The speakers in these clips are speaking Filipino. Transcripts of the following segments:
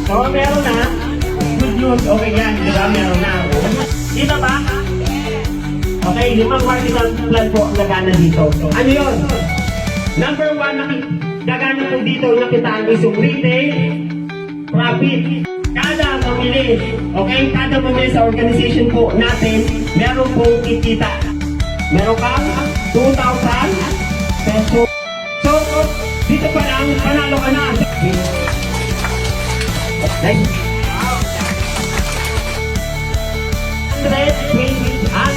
So, meron na. Good news. Okay yan. Di ba? Meron na. Dito ba? Okay, 5 vertical plan po ang gagana dito. Ano yun? Number 1, gagana po dito yung nakitaan is yung retail profit. Kada mamili, okay? Kada mamili sa organization po natin, meron pong kikita. Meron kang 2,000 pesos. So, dito pa lang, panalo ka na. Nice.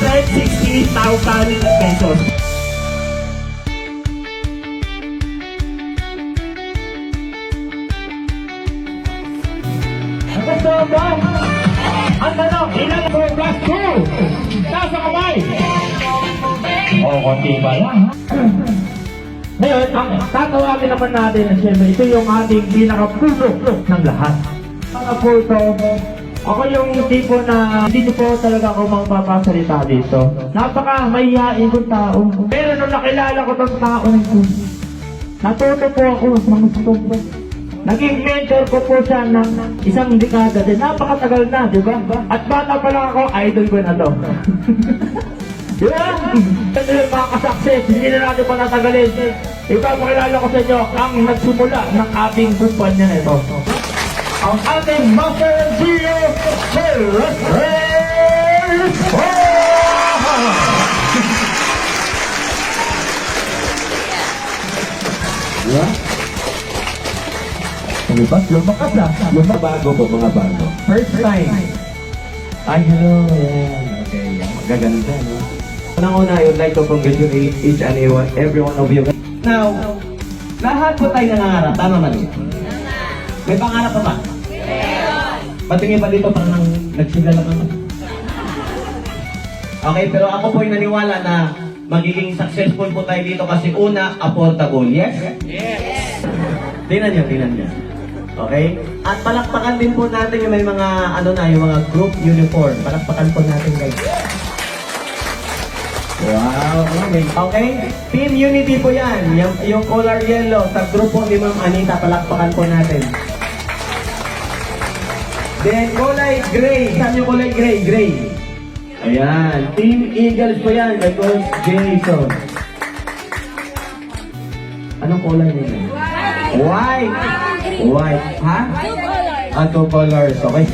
160,000 pesos. Gusto ba? Ang tanong, ilan po plus 2? Nasa kamay. Konti ba lang, ha? Ngayon, ang tatawagin naman natin na siyempre, ito yung ating pinaka-puso ng lahat. Mga po ito, ako yung tipo na hindi po talaga ako magpapasalita dito. Napaka-mahihain kong tao. Pero nung nakilala ko tong tao na ito, natuto po ako ng gusto ko. Naging mentor ko po siya ng isang dekada din. Napakatagal na, di ba? At bata pa lang ako, idol ko na to. Di ba? Ito yung mga kasakses, hindi na natin pa natagalin. Ipapakilala ko sa inyo ang nagsimula ng ating kumpanya na ito. Ang ating Master Gio Perez! Yeah? Ano ba? Lumakas na. Bago po, mga bago. First time. Ay, hello. Yeah. Okay, yeah. Magaganda, no? Unang-una, I would like to congratulate each and every one of you. Now, lahat po tayo nangangarap. Tama ba niyo? May pangarap pa ba? Patingin pa dito parang nagsigala ka. Okay, pero ako po yung naniwala na magiging successful po tayo dito kasi una, affordable. Yes? Yes! Tingnan nyo. Okay? At palakpakan din po natin yung may mga, yung mga group uniform. Palakpakan po natin guys. Wow! Okay? Team Unity po yan. Yung color yellow sa grupo ni Ma'am Anita. Palakpakan po natin. Then, kulay gray. Saan yung kulay gray? Gray. Ayan. Team Eagles po yan. Kay Coach Jason. Anong kulay nila? White. White. Ha? Two colors. Okay.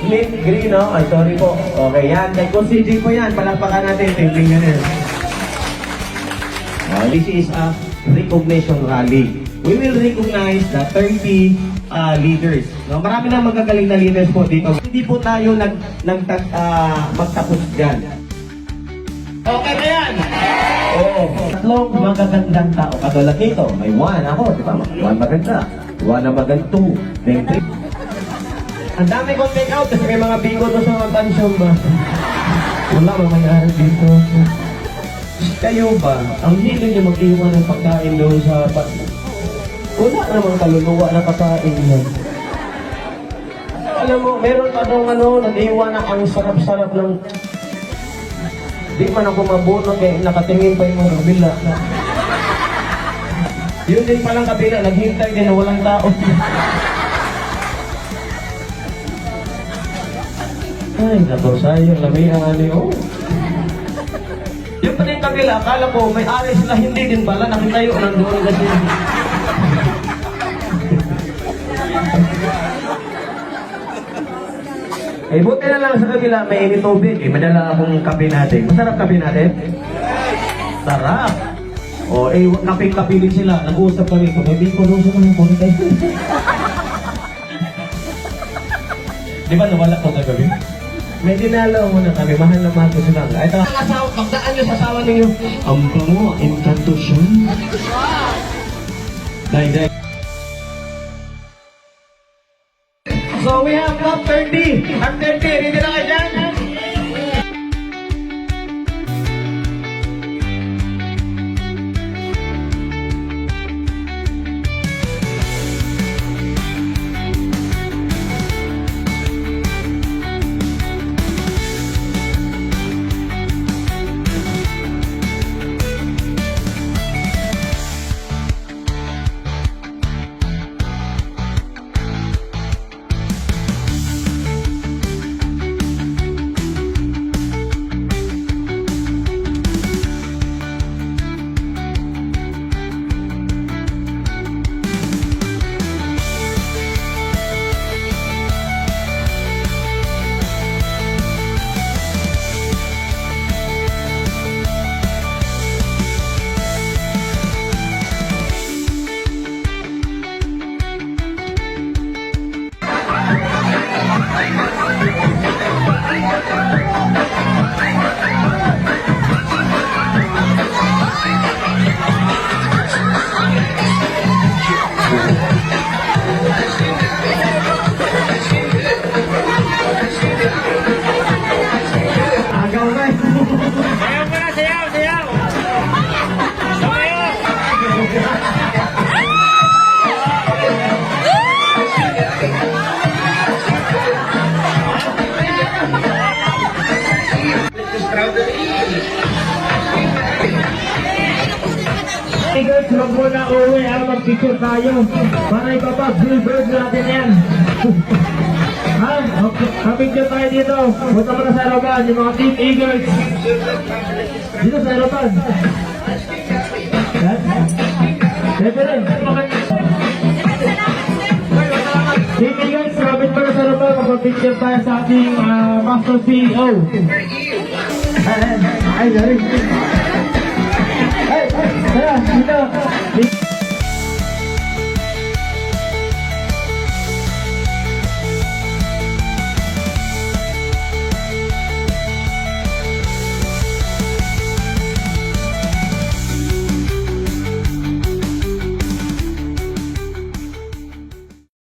Mint green, no? Ay, sorry po. Okay, yan. Kay Coach CJ po yan. Palakpakan natin. Tingnan nyo. This is a recognition rally. We will recognize the 30 leaders. No? Marami na magagaling na leaders po dito. Hindi po tayo magtapos dyan. Okay ba yan? Oo. Tatlong magagandang tao. Katulad nito, may 1 ako, di ba? 1 maganda. 1 na maganda, 2, then 3. Ang dami kong take out kasi may mga bingo doon sa mga pansyon ba? Wala, mamayari dito. Kayo ba, ang hiling niyo mag-iwan ng pagkain doon sa wala namang kaluluwa na pagkain yan. Alam mo, meron pa doon nag-iwan na ang sarap-sarap ng... Di man ako mabunod kaya nakatingin pa yung mga kabila. Yun din palang kabila, naghintay din na walang tao. Ay, naku, sayang, lamihan niyo. Yung pa din kabila, akala ko may aris na hindi din pala, nakitayo nandoon kasi. Eh, buti na lang sa kabila, may init tubig. Eh, madala akong kape natin. Masarap kape natin? Sarap! O, kape-kape din sila. Nag-uusap kami. Kung hindi ko doon sa mga punta. Di ba nawala ko kagabi? May dinalaw muna kami. Mahal na mahal ko sila. Ito, magdaan nyo sa asawa ninyo. Ang bango, encanto siya. Dahil. So we have top 30. Top 30. Ready na kayo dyan? picture tayo. Para ipapag-billboard natin yan. Ha? Picture tayo dito. Punta mo na sa harapan, yung mga Team Eagles. Dito sa harapan. Yan. Pwede rin. Team Eagles, rapid pa na sa harapan. Magpapicture tayo sa ating Master CEO. Ay, sorry. Ay, dito.